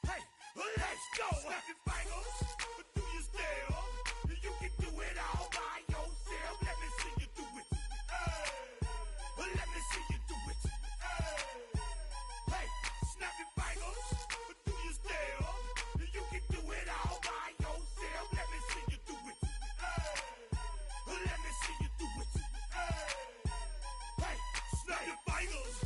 Hey, let's go. Snap your fingers, but do you still? You can do it all by yourself. Let me see you do it. Let me see you do it. Hey, snap your fingers, but do you still? You can do it all by yourself. Let me see you do it. Let me see you do it. Hey, snap your fingers,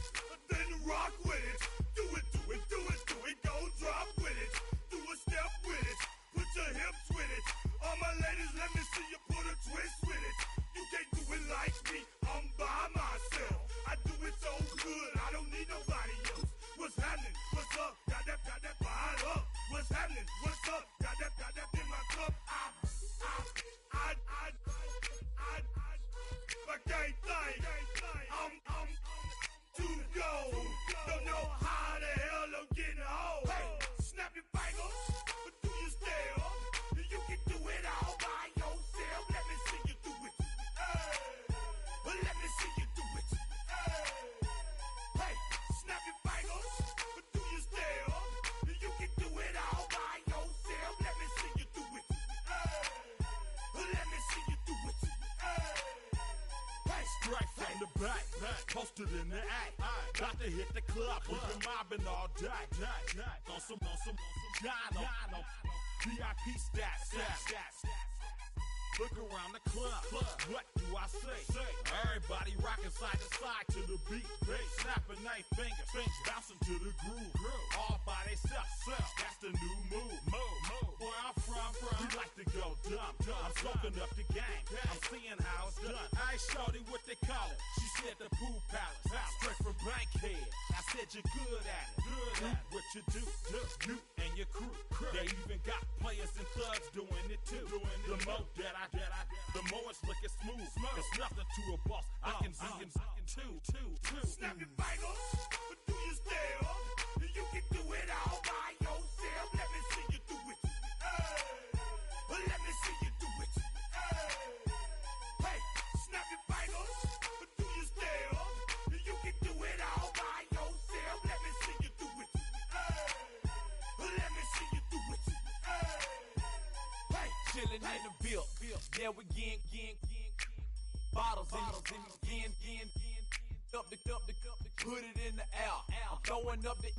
then rock with it. Do it, do it, do it, do it. Go drop with it. Do a step with it. Put your hips with it. All my ladies, let me see you put a twist with it. You can't do it like me. I'm by myself. I do it so good. I don't need nobody else. What's happening? What's up? Got that fired up. What's happening? What's up? Got that in my cup. I can't think. I'm too go. Don't know how the hell I'm getting home. Hey, snap your fingers, but do you still? You can do it all by yourself. Let me see you do it. Let me see you do it. Hey, snap your fingers, but do you still? You can do it all by yourself. Let me see you do it. Let me see you do it. Hey, straight from the back, posted in the act. Got to hit the club, we've been mobbing all day. On some Jono, VIP stats. Look around the club, what do I say? Everybody rocking side to side to the beat. Snapping their fingers, bouncing to the groove. All by themselves, that's the new move. Where I'm from, we like to go dumb. I'm soaking up the game, I'm seeing how it's done. I ain't shorty what they call it. She said the pool palace, straight from Bankhead. I said you're good at it. What you do, you and your crew. They even got players and thugs doing it too. The more that the more it's looking smooth. It's nothing to a boss. I can two. Snap your fingers, but do you still? You can do it all by yourself. Let me see you do it. Let me see you do it. Hey, snap your fingers, but do you still? You can do it all by yourself. Let me see you do it. Let me see you do it. Hey, chillin' in the bill. Yeah, we getting bottles in up the put it in the air. I'm throwing up the,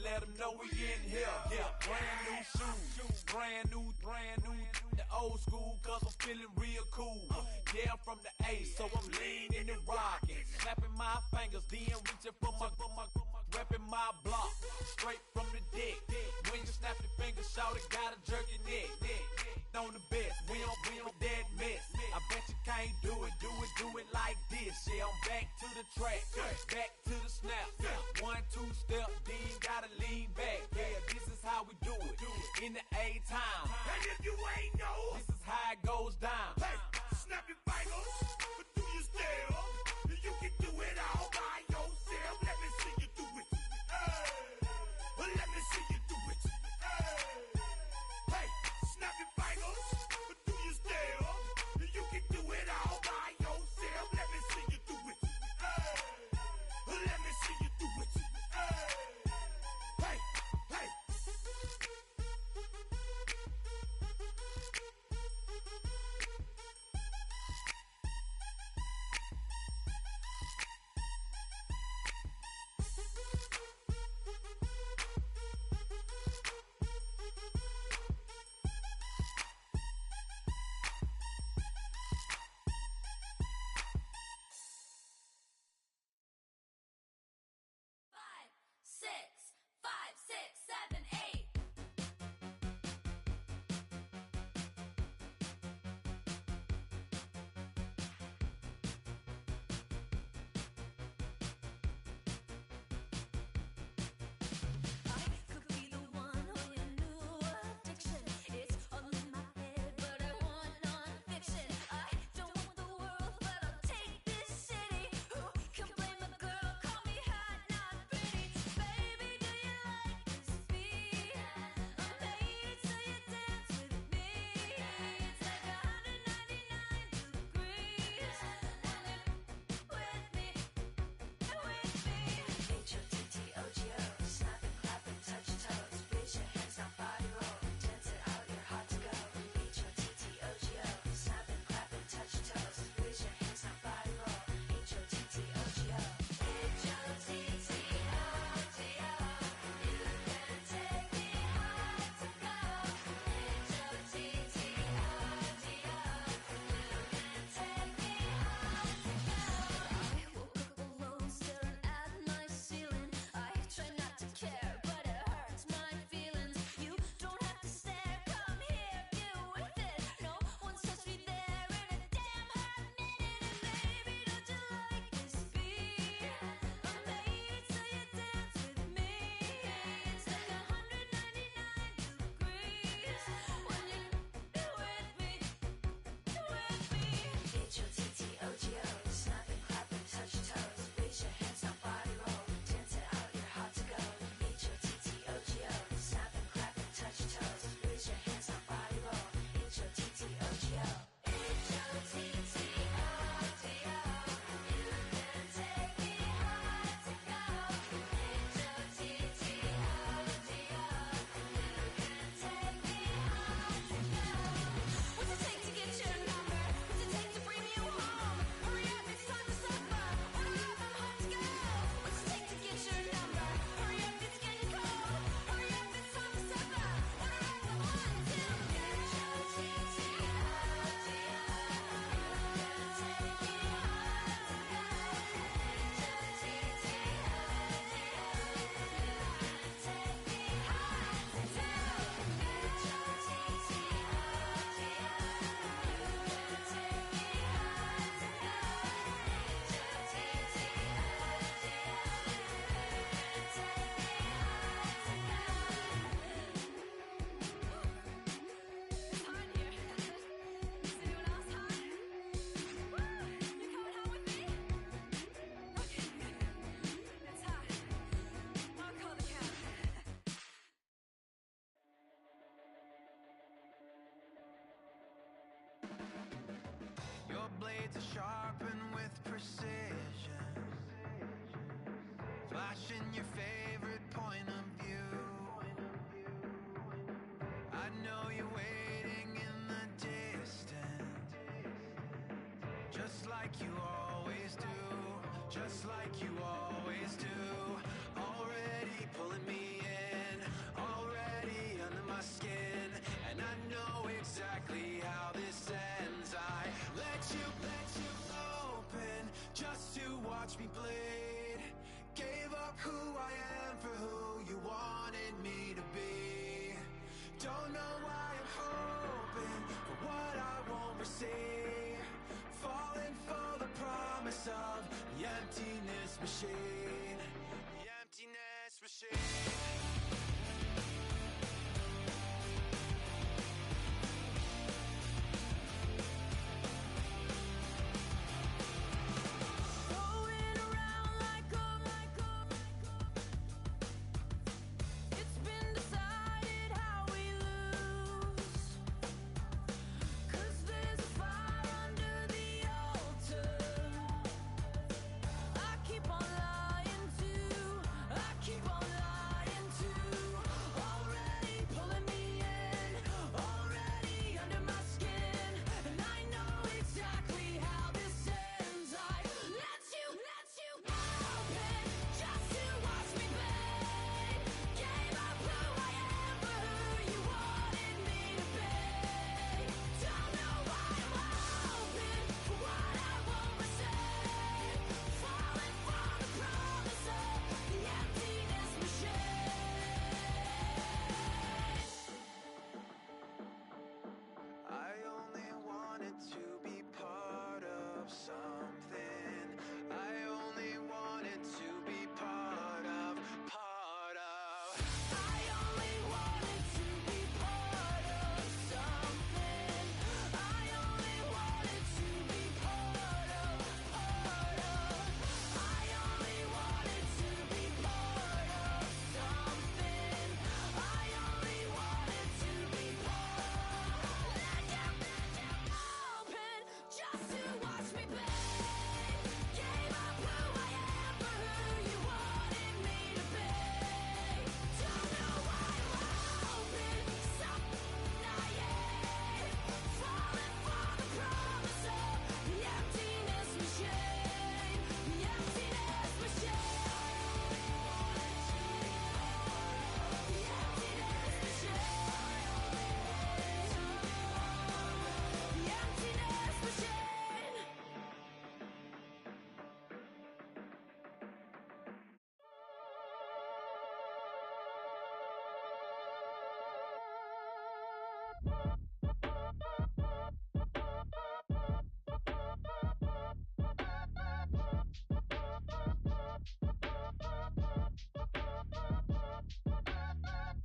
let them know we in here. Yeah, brand new shoes, brand new, the old school, cause I'm feeling real cool. Yeah, I'm from the A, so I'm leaning and rocking, snapping my fingers, then reaching for my repping my block, straight from the deck. When you snap your fingers, shout it, gotta jerk your neck. On the best, we don't that mess. I bet you can't do it like this. Yeah, I'm back to the track, back to the snap. 1, 2 step, then gotta lean back. Yeah, this is how we do it in the A-time. And if you ain't know, This is how it goes down. hey, snap your fingers, but do you still? You can do it all by yourself. Let me see you do it. Hey, let me see you do it. Hey, snap your fingers, but do you still? You can do it all by yourself. Let me see you do it. Let me see you do it. Hey, hey. Five, six, seven, eight. I could be the one on your new addiction. It's all in my head, but I want non-fiction. I don't want the world, but I'll take this city. Who can blame a girl? Call me hot, not pretty. Baby, do you like this beat? I'm made so you dance with me. It's like 199 degrees when you're with me. H-O-T-T-O-G-O, snap and clap and touch your toes. Raise your hands, now body roll. Dance it out, you're hot to go. H-O-T-T-O-G-O, snap and clap and touch your toes. Raise your hands, now body roll. H-O-T-T-O-G-O. H-O-T-T-O-G-O, you can take me high to go. H-O-T-T-O-G-O, you can take me high to go. I woke up alone, staring at my ceiling. I try not to care, but it hurts my feelings. You don't have to stare, come here, get with it. No one's touched me there in a damn hot minute. And baby, don't you like this beat? I'm made so you dance with me. It's like 199 degrees when you're with me. H-O-T-T-O-G-O, snap and clap and touch your toes. Raise your hands, now body roll. Dance it out, you're hot to go. H-O-T-T-O-G-O, snap and clap and touch your toes. Raise your hands, now body roll. H-O-T-T-O-G-O. H-O-T-T-O-G-O, you can take me high to go. H-O-T-T-O-G-O, you can take me high to go. What's it take to get your number? What's it take to bring you home? Hurry up, it's time to suffer. Order up, I'm hot to go. What's it take to get your number? Hurry up, it's getting cold. Hurry up, it's time to suffer. Order up, I'm hot to go. It's hot here. Is anyone else hot? Woo! You coming home with me? Okay, it's hot. I'll call the cab. Your blades are sharpened with precision, flashing your favorite point of view. I know you're waiting in the distance. just like you always do, just like you always do. Already pulling me in, already under my skin, and I know exactly how this ends. I let you open just to watch me bleed. Gave up who I am for who you wanted me to be. Don't know why I'm hoping for what I won't receive. Falling for the promise of the emptiness machine. The emptiness machine.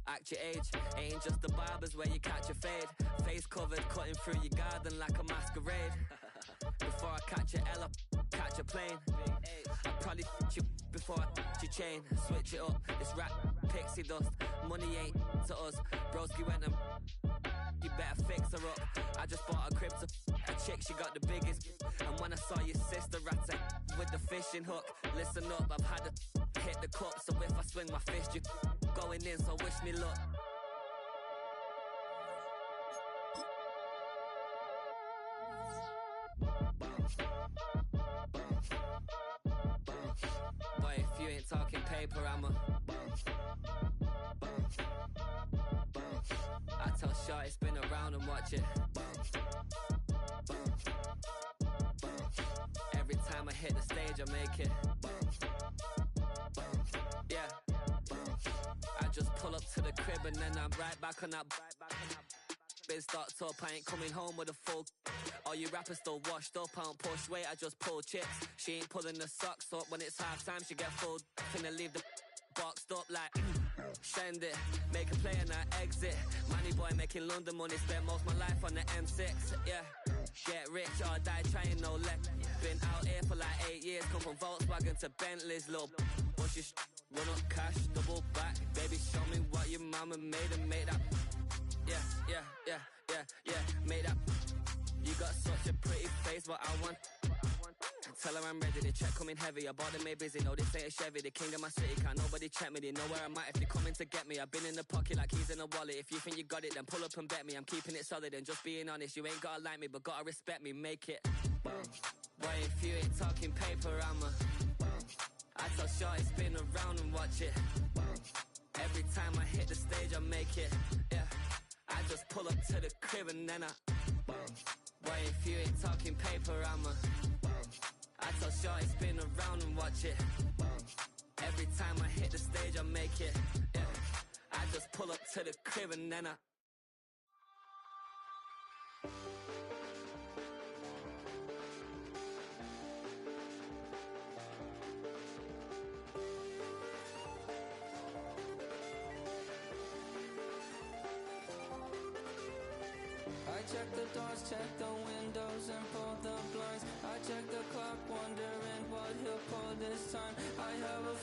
Act your age, ain't just the barbers where you catch a fade. Face covered, cutting through your garden like a masquerade. Before I catch a L, I catch a plane. I'd probably f*** you before I f*** your chain. Switch it up, this rap pixie dust. Money ain't to us, broski went and you better fix her up. I just bought a crib to a chick, she got the biggest. And when I saw your sister rat with the fishing hook, listen up, I've had to hit the cup. So if I swing my fist, you going in, so wish me luck. Boy, if you ain't talking paper, I'm a I tell Shorty spin around and watch it. Every time I hit the stage, I make it. Yeah. I just pull up to the crib and then I'm right back on that. Been stocked up, I ain't coming home with a full. All you rappers still washed up, I don't push weight, I just pull chips. She ain't pulling the socks up, when it's half time she get full. Finna leave the boxed up like send it, make a play and I exit. Money boy making London money, spend most of my life on the M6. Yeah, get rich or die trying, no let. Been out here for like 8 years, come from Volkswagen to Bentley's, little bushes, run up cash, double back. Baby, show me what your mama made and make that. Yeah, made that. You got such a pretty face, but I want. Tell her I'm ready, the check coming heavy. I bought them made busy, no this ain't a Chevy. The king of my city, can't nobody check me. They know where I'm at if they coming to get me. I've been in the pocket like keys in a wallet. If you think you got it, then pull up and bet me. I'm keeping it solid and just being honest. You ain't gotta like me, but gotta respect me, make it. Boy, if you ain't talking paper, I tell shorty spin around and watch it. Every time I hit the stage, I make it. Yeah, I just pull up to the crib and then boy, if you ain't talking paper, I tell shorty spin around and watch it. Every time I hit the stage, I make it. Yeah, I just pull up to the crib and then I check the doors, check the windows, and pull the blinds. I check the clock, wondering what he'll pull this time. I have a